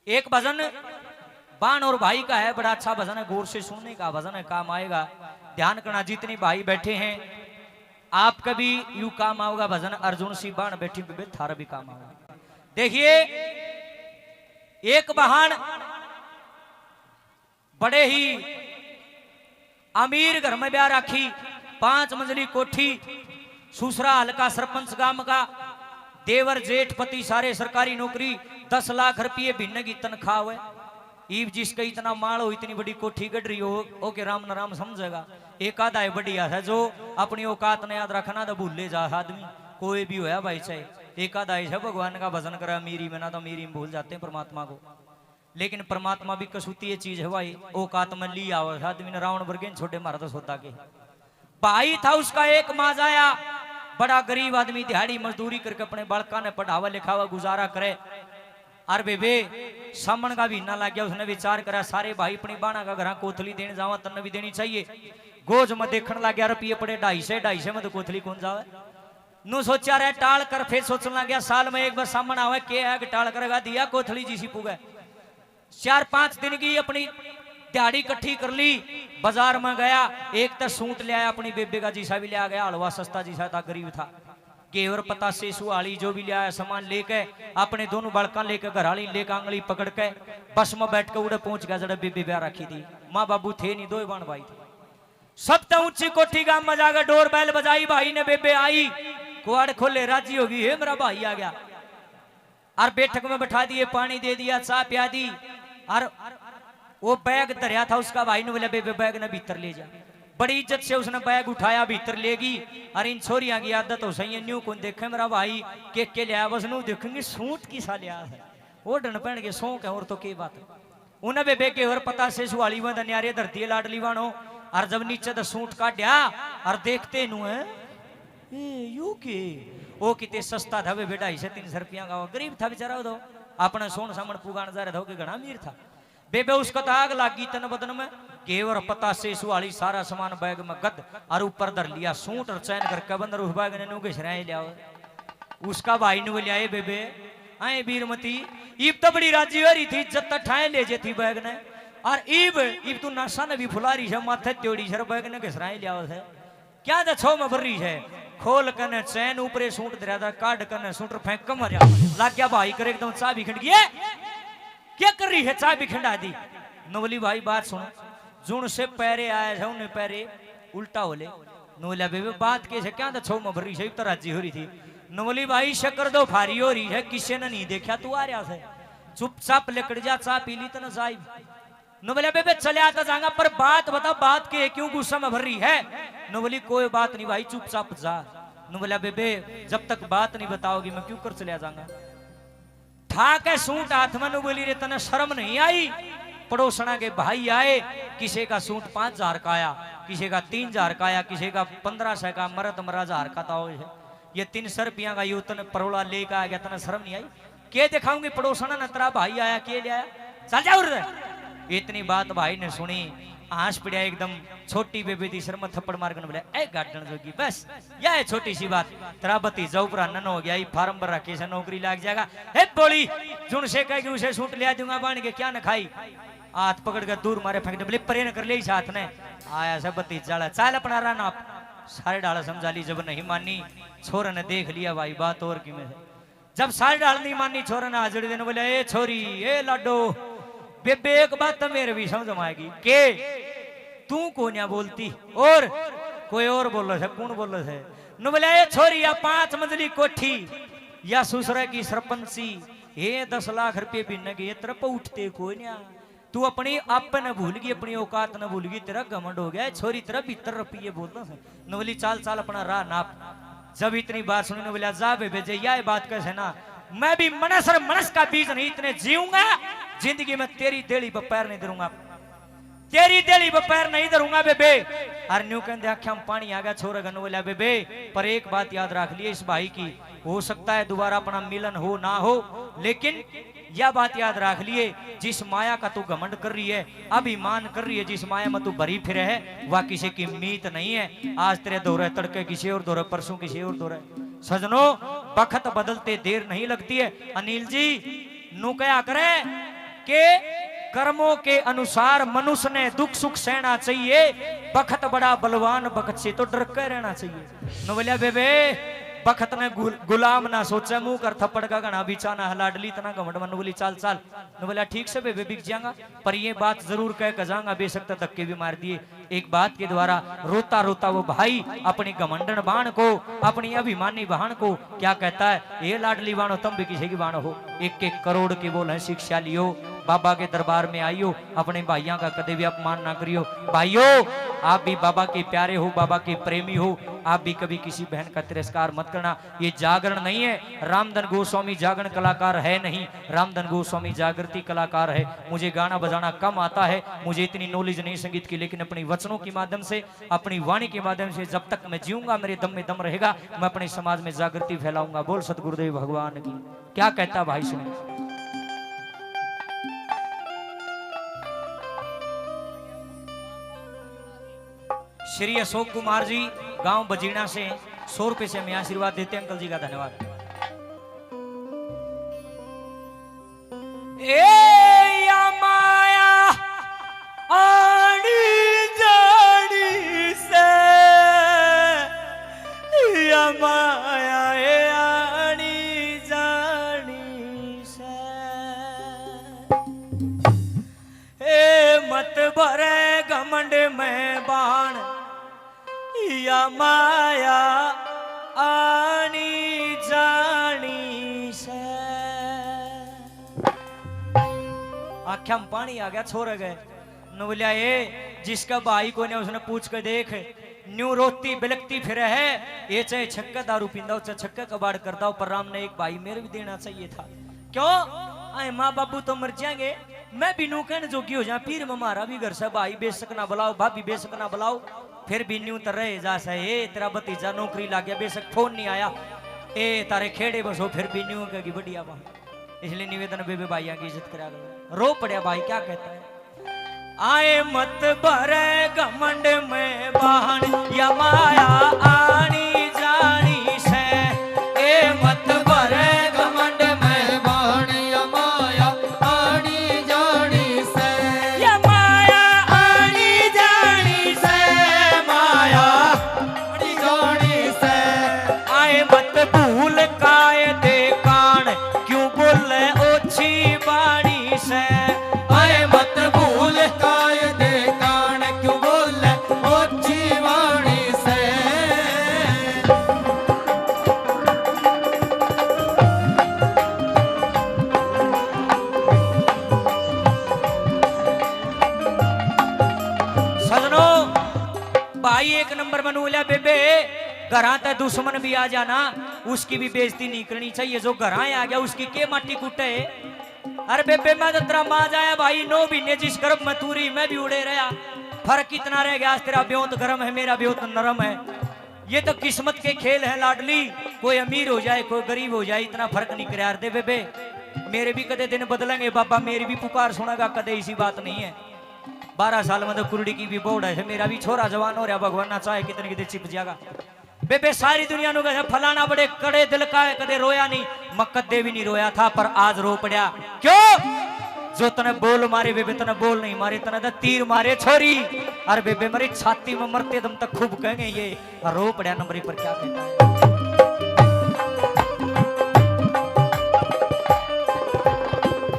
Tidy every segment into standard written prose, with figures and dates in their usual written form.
एक भजन बाण और भाई का है, बड़ा अच्छा भजन है, गौर से सुनने का भजन है, काम आएगा। ध्यान करना जितने भाई बैठे हैं, आप कभी यू काम आओगा भजन। अर्जुन सी बाण बैठी भी थारा भी काम आओगा। देखिए एक बहान बड़े ही अमीर घर में ब्याह राखी, 5 मंजिली कोठी, सूसरा हल्का सरपंच गांव का, देवर जेठ पति सारे सरकारी नौकरी, 10 लाख रुपये भिन्न की तनख्वाह हुए। ईब जिसका इतना माल हो, इतनी बड़ी कोठी गढ़ रही हो के राम न राम समझेगा। एक आधा है बढ़िया है जो अपनी औकात ने याद रखना तो भूले जा आदमी, कोई भी होया भाई चाहे। एक आधा है भगवान का भजन करा मीरी में, ना तो मीरी में भूल जाते हैं परमात्मा को। लेकिन परमात्मा भी कसूती ये चीज है भाई, औकात में ली आओ आदमी ने रावण वर्गे छोटे मारा तो सोता के। भाई था उसका एक माजाया, बड़ा गरीब आदमी, दिहाड़ी मजदूरी करके अपने बालका ने पढ़ावा लिखावा गुजारा करे। और बेबे सामन का भी ना लग गया, उसने विचार करा सारे भाई अपनी बाणा का घर कोथली देने जावा, तन भी देनी चाहिए। गोज में देखने लग गया, रुपये पड़े 250 में तो कोथली कौन जावे। नु सोचा रहे टाल कर, फिर सोचने लग गया साल में एक बार सामन आवे के है कि टाल करेगा, दिया कोथली जी सी पुगे। 4-5 दिन की अपनी दिहाड़ी इकट्ठी कर ली, बाजार में गया, एक तो सूट ले आया अपनी बेबे का, जीसा भी ले आ गया, हलवा सस्ता जीसा था, गरीब था। गेवर पतासे सुहाली जो भी ले आया सामान लेके, अपने दोनों बड़का लेके घराली लेके आंगली पकड़ के बस में बैठ के उड़े पहुंच गया जड़े बेबे ब्याह रखी थी। माँ बाबू थे नहीं, 2 बाण भाई थे। सब तो ऊंची कोठी गांव में जाकर डोर बैल बजाई, भाई ने बेबे आई, कुआड़ खोले राजी होगी, हे मेरा भाई आ गया। और बैठक में बैठा दिए, पानी दे दिया, चाय पिया दी। और वो बैग धरिया था उसका, भाई ने बोला बेबे बैग ने भीतर ले जा। बड़ी इज्जत से उसने बैग उठाया, भीतर लेगी। और इन छोरियां की आदत हो सही है, न्यू कौन देखे मेरा भाई के लिया, बस नू देखेंगे सूट की सा लिया है, वो डन पहन के शौक है और तो की बात है। उन्हें बेबे के और पता से सुहाली में दनियारे धरती लाडली वाणो। और जब नीचे तो सूट काटिया और देखते नू है यू के वो कितने सस्ता था बेबे, 250-300 रुपया का, गरीब था बेचारा, वो तो अपने सोन सामन पुगान जा रहा था, घना अमीर था। बेबे उसका तो आग लागी तन बदन में, केवर पता से सुहाली सारा सामान बैग में गद और ऊपर धर लिया, सूट और चैन करके बंदर उस बैग ने नुके शराय लिया। उसका भाई ने लिया बेबे आए बीरमती, ईब तो बड़ी राजी हो रही थी, इज्जत ठाए ले जे थी बैग ने। और ईब तू नासा ने भी फुला रही है, माथे त्योड़ी सर बैग ने घसराए लिया है, क्या तो छो में भर रही है। खोल कने चैन ऊपरे सूट दरिया था, काट कने सूटर फेंक के मरिया, लग गया भाई कर एकदम चाय भी खिंड गई, क्या कर रही है, चाय भी खिंडा दी। नवली भाई बात सुनो, जुन से पैरे आए थे उन्हें पैरे उल्टा होले। नवलिया बेबे बात कैसे, क्या तो छो में भर रही है, तो राजी हो रही थी। नवली भाई शक्कर दो फारी हो रही है, किसी ने नहीं देखा तू आ रहा है, चुपचाप लेकर जा, चाय पी ली तो न जाई। नवलिया बेबे चले आता जाऊंगा, पर बात बता, बात के क्यों गुस्सा में भर रही है। नवली कोई बात नहीं भाई, चुपचाप जा। नवलिया बेबे जब तक बात नहीं बताओगी मैं क्यों कर चले जाऊंगा। ठाक है सूट हाथ में, बोली रे तने शर्म नहीं आई। पड़ोसना के भाई आए, किसी का सूट 5000 का आया, किसी का 3000 का आया, किसी का 1500 का, मरद मरा 1000 का था। ये 300 रुपया का यूतन परोला लेकर आ गया, तने शर्म नहीं आई। के दिखाऊंगी पड़ोसना ने तेरा भाई आया, के ले आया, चल जाओ रे। इतनी बात भाई ने सुनी, आंस पड़ा एकदम। छोटी बेबी थी, शर्म थप्पड़ मार कर बोला ए गार्डन जोगी, बस यह है छोटी सी बात, तेरा भतीजा ऊपर नन हो गया, फार्म भर रखे से नौकरी लग जाएगा। हे बोली जुन से कहेगी उसे सूट लिया दूंगा, बांध के क्या न खाई, हाथ पकड़ कर दूर मारे फेंक दे, बोले परे न कर ले साथ ने आया से भतीजा, चाल अपना रहा आप सारे डाला समझा ली। जब नहीं मानी छोरा ने देख लिया भाई बात और की में, जब सारे डाल नहीं मानी छोरा ने हाजिर देने बोले ए छोरी ए लाडो, बेबे एक बात तो मेरे भी समझ में आएगी के तू को ना बोलती और कोई और बोल रहा है, कौन बोल रहा है। न बोले ये छोरी या 5 मंजिली कोठी या ससुरा की सरपंची, ये 10 लाख रुपये बिन के तरफ उठते कोई ना, तू अपनी आप न भूल गई, अपनी औकात न भूल गई, तेरा घमंड हो गया। छोरी तेरा 70 रुपये बोलता है। न बोली चाल चाल अपना राह नाप। जब इतनी बात सुनी न बोलिया जा बेबे जे, यह बात कैसे ना, मैं भी मनस और मनस का बीज नहीं इतने जीऊंगा, जिंदगी में तेरी देली पर पैर नहीं धरूंगा, तेरी देली पर पैर नहीं धरूंगा बेबे। और न्यू कहते आख्या में पानी आ गया। छोरा गन बोला बेबे पर एक बात याद रख लिए इस भाई की, हो सकता है दोबारा अपना मिलन हो ना हो, लेकिन यह बात याद रख लिए जिस माया का तू घमंड कर रही है, अभिमान कर रही है, जिस माया में तू भरी फिरे है, वह किसी की मीत नहीं है। आज तेरे दौरे तड़के किसी और दौरे, परसों किसी और दौरे। सजनों बखत बदलते देर नहीं लगती है। अनिल जी नू क्या करे कि कर्मों के अनुसार मनुष्य ने दुख सुख सहना चाहिए। बखत बड़ा बलवान, बखत से तो डर कर रहना चाहिए। न बोलिया बेबे बखत ने गुलाम ना सोचे, मुंह कर थप्पड़ का घना बिछाना हलाडली इतना घमंड मन बोली चाल चाल। न बोला ठीक से बेबे बिक जाऊंगा, पर ये बात जरूर कह कर जाऊंगा, बेशक तो धक्के भी मार दिए। एक बात के द्वारा रोता रोता वो भाई अपनी घमंडन बाण को, अपनी अभिमानी बहन को क्या कहता है, ये लाडली बाणो तुम भी किसी की बाण हो, 1-1 करोड़ की बोल है शिक्षा लियो, बाबा के दरबार में आइयो, अपने भाइयों का कदे भी अपमान ना करियो। भाइयों आप भी बाबा के प्यारे हो, बाबा के प्रेमी हो, आप भी कभी किसी बहन का तिरस्कार मत करना। ये जागरण नहीं है, रामधन गोस्वामी जागरण कलाकार है नहीं, रामधन गोस्वामी जागृति कलाकार है। मुझे गाना बजाना कम आता है, मुझे इतनी नॉलेज नहीं संगीत की, लेकिन अपनी वचनों के माध्यम से, अपनी वाणी के माध्यम से जब तक मैं जीऊंगा, मेरे दम में दम रहेगा, मैं अपने समाज में जागृति फैलाऊंगा। बोल सतगुरुदेव भगवान की। क्या कहता भाई सुने। श्री अशोक कुमार जी गांव बजीना से 100 रुपए से हमें आशीर्वाद देते हैं, अंकल जी का धन्यवाद। ए या माया आनी जानी से, या माया ए आनी जानी से, ए मत भरे घमंड में बाण, या माया आनी जानी से। आख्या में पानी आ गया, छोड़ गए। न बोलिया ये जिसका भाई को ने उसने पूछ कर देख, न्यू रोती बिलकती फिर है, ये चाहे छक्का दारू पींदा हो, चाहे छक्का कबाड़ करता हो, पर राम ने एक भाई मेरे भी देना चाहिए था। क्यों आए माँ बाबू तो मर जाएंगे, मैं भी नू कहने जोगी हो जा, फिर हमारा भी घर से भाई बेशक ना बुलाओ, भाभी बेशक ना बुलाओ, फिर भी न्यू तर रहे जा सहे। ए तेरा भतीजा नौकरी लाग गया, बेशक फोन नहीं आया, ए तारे खेड़े बसो, फिर भी न्यू कहेगी बढ़िया बात। इसलिए निवेदन बेबे भाइयों की इज्जत करा, रो पड़िया भाई। क्या कहता है, आए मत भरे घमंड में बाण, या माया आनी जानी से, ए मत भरे घमंड में बाण, या माया आनी जानी से, या माया आनी जानी से, माया आनी जानी से। आए मत भूल कायदे कान, क्यों बोले ओछी बाणी से, आए मत भूल कायदे कान, क्यों बोले ओछी बाणी से। सजनो भाई एक नंबर बनू लिया बेबे, घरा ते दुश्मन भी आ जाना, उसकी भी बेइज्जती नहीं करनी चाहिए। जो घर आ गया उसकी के माटी कूटे। अरे बेबे मैं तो तेरा माँ जाया भाई 9 महीने जिस गर्भ में तूरी, मैं भी उड़े रहा, फर्क कितना रह गया, तेरा ब्योत गर्म है, मेरा ब्योत नरम है। ये तो किस्मत के खेल है लाडली, कोई अमीर हो जाए कोई गरीब हो जाए, इतना फर्क नहीं कर दे बेबे। मेरे भी कदे दिन बदलेंगे बाबा, मेरी भी पुकार सुनेगा कदे, इसी बात नहीं है। 12 साल में तो कुरड़ी की भी बोर्ड है, मेरा भी छोरा जवान हो रहा, भगवान ना चाहे कितने कितने चिप जाएगा। बेबे सारी दुनिया नु कहे फलाना बड़े कड़े दिल का है, कदे रोया नहीं, मक्कदे भी नहीं रोया था, पर आज रो पड़ा। क्यों? जो तने बोल मारे बेबे, तने बोल नहीं मारे, तने तो तीर मारे छोरी। अरे बेबे मेरी छाती में मरते दम तक खूब कहेंगे ये, रो पड़ा नंबरी पर। क्या कहता है,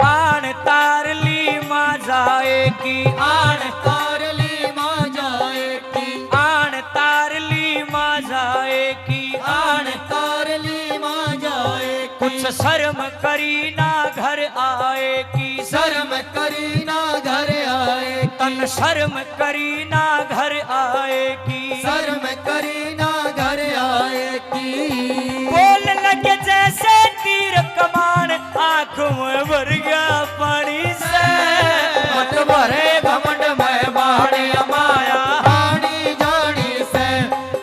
आन तार ली माँ जाए की, आन तार ली माँ जाए की, आन तार ली माँ जाए की, आन तार ली माँ जाए की। कुछ शर्म करी ना घर आए की, शर्म करी ना घर आए, तन शर्म करी ना घर आए की, शर्म करी ना घर आए की। बोल लगे जैसे तीर कमान, आंखों में भर गया पानी से, मत भरे घमंड में बाण, या माया आनी जानी से।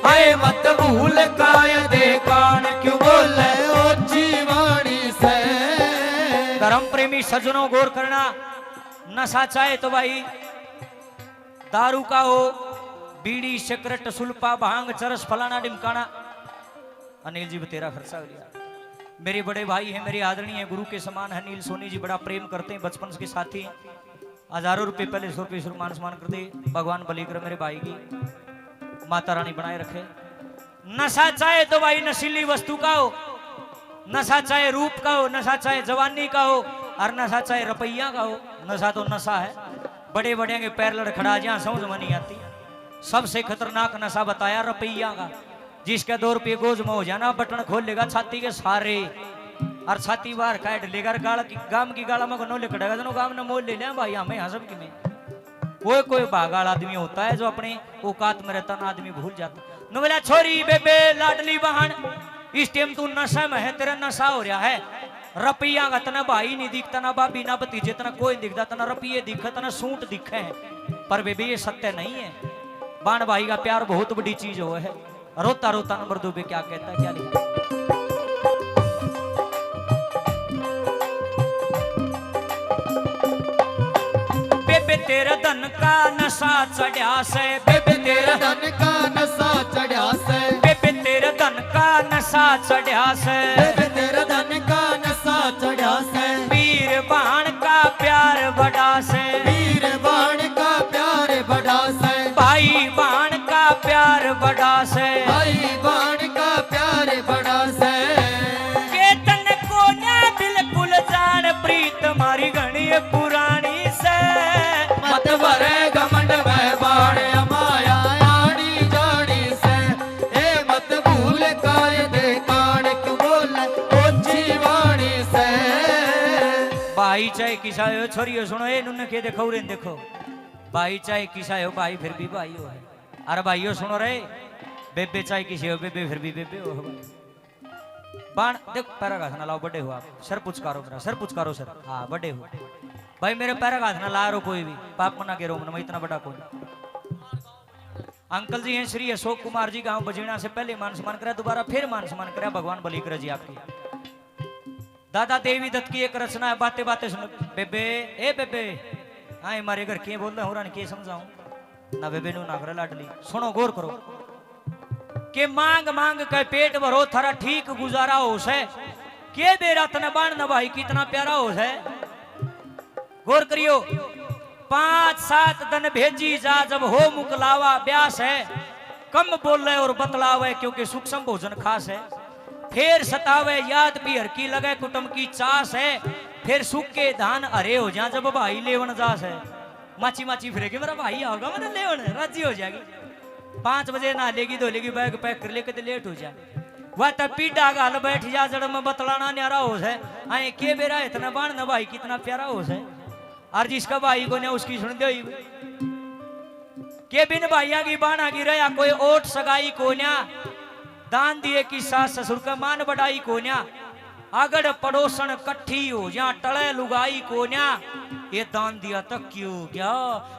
आए मत भूल कायदे कान, क्यों बोले ओछी वाणी से। धर्म प्रेमी सज्जनों गौर करना, नशा चाहे तो भाई दारू का हो, बीड़ी सिगरेट सुल्पा भांग चरस फलाना डिमकाना। अनिल जी तेरा खर्चा हो लिया, मेरे बड़े भाई हैं, मेरे आदरणीय गुरु के समान है नील सोनी जी, बड़ा प्रेम करते हैं, बचपन के साथी। हजारों रुपए पहले 100 रुपये मान सम्मान करते। भगवान बली कर मेरे भाई की, माता रानी बनाए रखे। नशा चाहे तो भाई नशीली वस्तु का हो, नशा चाहे रूप का हो, नशा चाहे जवानी का हो, और नशा चाहे रुपया का हो, नशा तो नशा है। बड़े बड़े के पैर लड़खड़ा जहाँ समझ में नहीं आती। सबसे खतरनाक नशा बताया रुपया का, जिसके 2 रुपये गोज में हो जाना, बटन खोल लेगा छाती के सारे, और छाती बाहर काट लेगा। गांव की गाला में नो लिखड़ेगा, दोनों गांव ने मोल ले लिया भाई हमें यहाँ सब की में। कोई भागाड़ आदमी होता है जो अपने औकात में रहता ना, आदमी भूल जाता। नो बोला छोरी बेबे लाडली बहन, इस टाइम तू नशा में है, तेरा नशा हो रहा है। रुपया का तना भाई नहीं दिखता, ना भाभी ना भतीजे, तना कोई दिखता, तना रुपये दिखे, तना सूट दिखे है। पर बेबे ये सत्य नहीं है। बाण भाई का प्यार बहुत बड़ी चीज हो है। रोता रोता नंबर 2 पे क्या कहता है, क्या लिखता है? बेबे तेरा धन का नशा चढ़ा से, बेबे तेरा धन का नशा चढ़ा से, बेबे तेरा धन का नशा चढ़ा से, बेबे तेरा धन का नशा चढ़ा से, वीर बाण का प्यार बड़ा से, वीर बाण का प्यार बड़ा से, भाई बाण का प्यार बड़ा से, भाई बाण का प्यार बड़ा से। केतन को ना बिल्कुल जान प्रीत मारी घनी पुरानी से, मत भरे घमंड में बाण अमाया आड़ी जानी से, ए मत भूल कर दे कान क्यों बोले ऊंची वाणी से। भाई चाहे किसा हो, छोरियो सुनो ए नुन के देखो रे देखो, भाई चाहे किसा हो भाई फिर भी भाई हो है। अरे भाइयों सुनो रे, बेबे चाहे किसी हो बेबे फिर भी बेबे हो। बाण देखो पैरा घास ना लाओ, बड़े हो आप, सर पुचकारो मेरा, सर पुचकारो सर, हाँ बड़े हो भाई, मेरे पैरा घास ना ला रो कोई भी, पाप मना के रो मैं इतना बड़ा कोई। अंकल जी हैं श्री अशोक कुमार जी, गांव बजीना से पहले मान सम्मान करा, दोबारा फिर मान सम्मान करा, भगवान बली करे जी आपकी। दादा देवी दत्त की एक रचना है, बातें बातें सुनो। बेबे ए बेबे, हाँ हमारे घर के बोल रहे हो रानी, के समझाऊं ना बेबे नु ना करे लाडली। सुनो गौर करो के मांग मांग के पेट भरो, थारा ठीक गुजारा हो से, के बेरा तना बाण न भाई कितना प्यारा हो है। गौर करियो, 5-7 दिन भेजी जा जब हो मुकलावा ब्यास है, कम बोले और बतलावे क्योंकि सूक्ष्म भोजन खास है। फिर सतावे याद भी हर की लगे कुटुंब की चास है, फिर सूखे धान हरे हो जा जब भाई लेवन जास है। माची माची फिरेगी मेरा भाई आओगा, मैंने लेवन राजी हो जाएगी। 5 बजे ना लेगी धोलेगी, बैग पैक कर लेके तो लेट हो जाए। वह तब पीड़ा गाल बैठ जा जड़ में बतलाना न्यारा हो है, आए के बेरा इतना बाण न भाई कितना प्यारा हो है। और जिसका भाई को ने उसकी सुन दे के बिन भाइया की बाणा की रहा, कोई ओट सगाई को न्या, दान दिए की सास ससुर का मान बढ़ाई को न्या, अगड़ पड़ोसन कट्ठी हो जा टले लुगाई को न्या, ये दान दिया तक क्यों क्या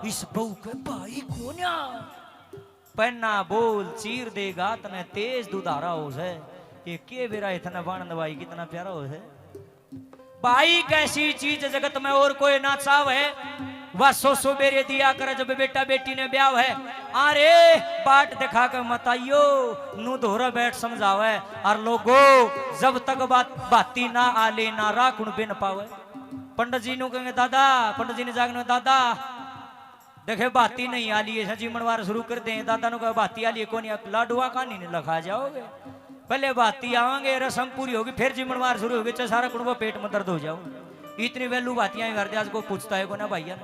इस बहू के भाई को न्या। पन्ना बोल चीर देगा तने तेज दुधारा हो है, ये के बेरा इतना बाण भाई कितना प्यारा हो है। भाई कैसी चीज जगत में और कोई ना चाव है, वह 100 बेरे दिया कर जब बेटा बेटी ने ब्याह है। अरे बाट दिखा कर मताइयो नू धोरा बैठ समझावे, और लोगो जब तक बाती ना आले ना राखुण बिन पावे। पंडित जी नु कहेंगे दादा, पंडित जी ने जागने दादा देखे बाती नहीं आली है, सजी मनवार शुरू कर दे। दादा नु कहे बाती आली कौन, लाडुआ कहानी ने लखा जाओगे, पहले बाती आवांगे रसम पूरी होगी फिर जिम्मेवार शुरू होगी, चाहे सारा कुंडा पेट में दर्द हो जाओ। इतनी वैल्यू बातियां कर दिया को पूछता है को ना भैया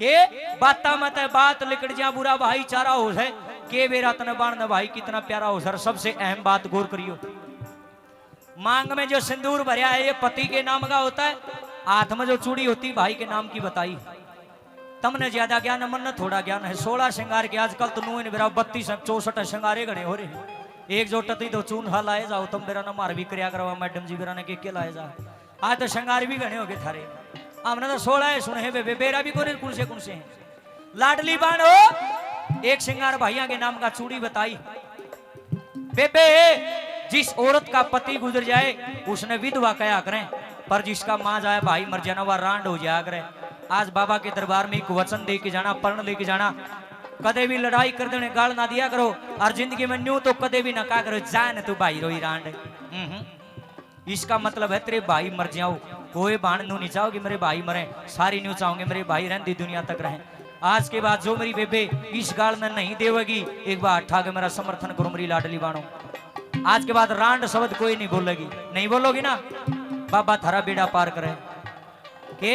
के बाता मत बात लिकड़ जा बुरा भाईचारा हो है, के बेरा तन बाण भाई कितना प्यारा हो सर। सबसे अहम बात गौर करियो, मांग में जो सिंदूर भरया है ये पति के नाम का होता है, हाथ में जो चूड़ी होती भाई के नाम की बताई। तमने ज्यादा ज्ञान है, मन थोड़ा ज्ञान है। 16 श्रृंगार के आजकल तो नून बेरा 32-64 श्रृंगारे गणे हो रहे। एक जो टती तो चून हा लाए जाओ, तुम बेरा ना मार भी करया करवा मैडम जी बेरा ने के लाए जा। आज तो श्रृंगार भी गणे हो गए थारे, हमने तो 16 है सुने बेबे, बेरा भी कौन से हैं। लाडली बाण हो, एक श्रृंगार भैया के नाम का चूड़ी बताई। बेबे जिस औरत का पति गुजर जाए उसने विधवा कया करें, पर जिसका मां जाए भाई मर जाना वह रांड हो जाया करे। आज बाबा के दरबार में एक वचन दे के जाना, पर्ण लेके जाना, कदे भी लड़ाई कर देने गाल ना दिया करो, और जिंदगी में न्यू तो कदे भी ना कहा करो जान तू भाई रोई रांड। इसका मतलब है तेरे भाई मर जाओ, कोई बाण नू नहीं चाहो कि मेरे भाई मरे, सारी न्यू चाहोगे मेरे भाई रहती दुनिया तक रहे। आज के बाद जो मेरी बेबे इस गाल में नहीं देवेगी, एक बार उठा के मेरा समर्थन करो मेरी लाडली बाणो। आज के बाद रांड शब्द कोई नहीं बोलेगी, नहीं बोलोगी ना, बाबा थारा बेड़ा पार करे के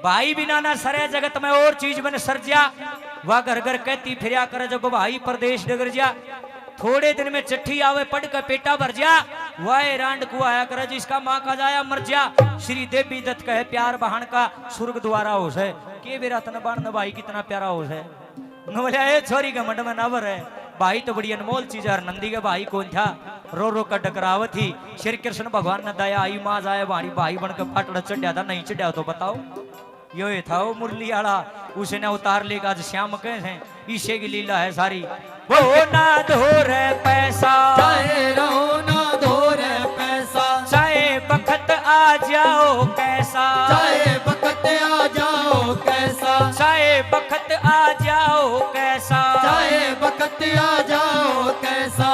भाई बिना ना सरे जगत में और चीज बन सरजा। वह घर घर कहती फिर कर जब भाई प्रदेश डगर जा, थोड़े दिन में चिट्ठी आवे पढ़ कर पेटा भर जा, वह रांड को आया करे जिसका माँ का जाया मर जा। श्री देवी दत्त कहे प्यार बहन का स्वर्ग द्वारा होश है, के बेरा तन बाण भाई कितना प्यारा होश है। बोलिया ए छोरी का मंड में नवर है, भाई तो बड़ी अनमोल चीज है। नंदी के भाई कौन था, रो रो कर डकरावत थी। श्री कृष्ण भगवान ने दया आई माँ जाए भाई भाई बनकर फाटड़ चढ़ा था, नहीं चढ़ा तो बताओ। यो ये था वो मुरली आला, उसने उतार लेगा आज श्याम कहे हैं, ईशे की लीला है सारी। वो ना धो रे पैसा, चाहे रहो ना धो रे पैसा, चाहे बखत आ जाओ कैसा, चाहे बखत आ जाओ कैसा, चाहे बखत आ जाओ कैसा, चाहे बखत आ जाओ कैसा।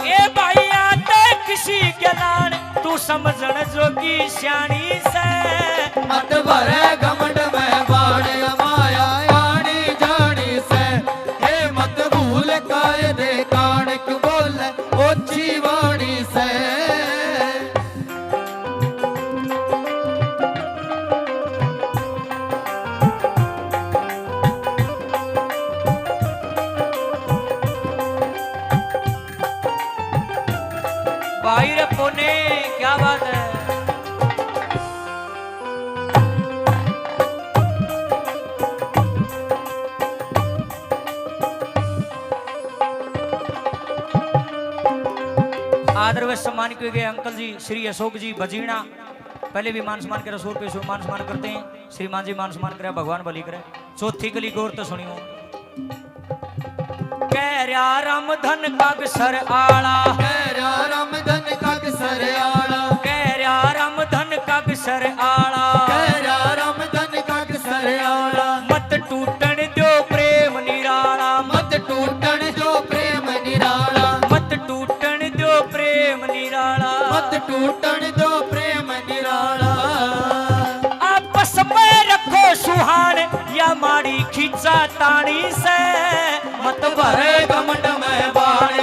ए भाई आते किसी के लान तू समझण जोगी श्याणी से, मत भरे घमंड में बाण माया आनी जानी से। हे मत भूल कायदे कान क्यों बोले ओछी वाणी से। भाई रे पोने क्या बात है। आदर व सम्मान किए गए अंकल जी श्री अशोक जी बजीणा, पहले भी मान सम्मान करे, 100 रुपये से मान सम्मान करते हैं। श्रीमान जी मान सम्मान करे, भगवान बली करे। चौथी गली गौर तो सुनियो। कैर्या राम धन काग सर आला, कैर्या राम धन काग सर आला, कैर्या राम धन काग सर आला, कैर्या राम धन काग सर आला। मत टूटन दो प्रेम निराला, मत टूटन दो प्रेम निराला, मत टूटन दो प्रेम निराला, मत टूटन दो प्रेम निराला। आपस में रखो सुहान या माड़ी खींचा तानी से, मत भरे घमंड में बाण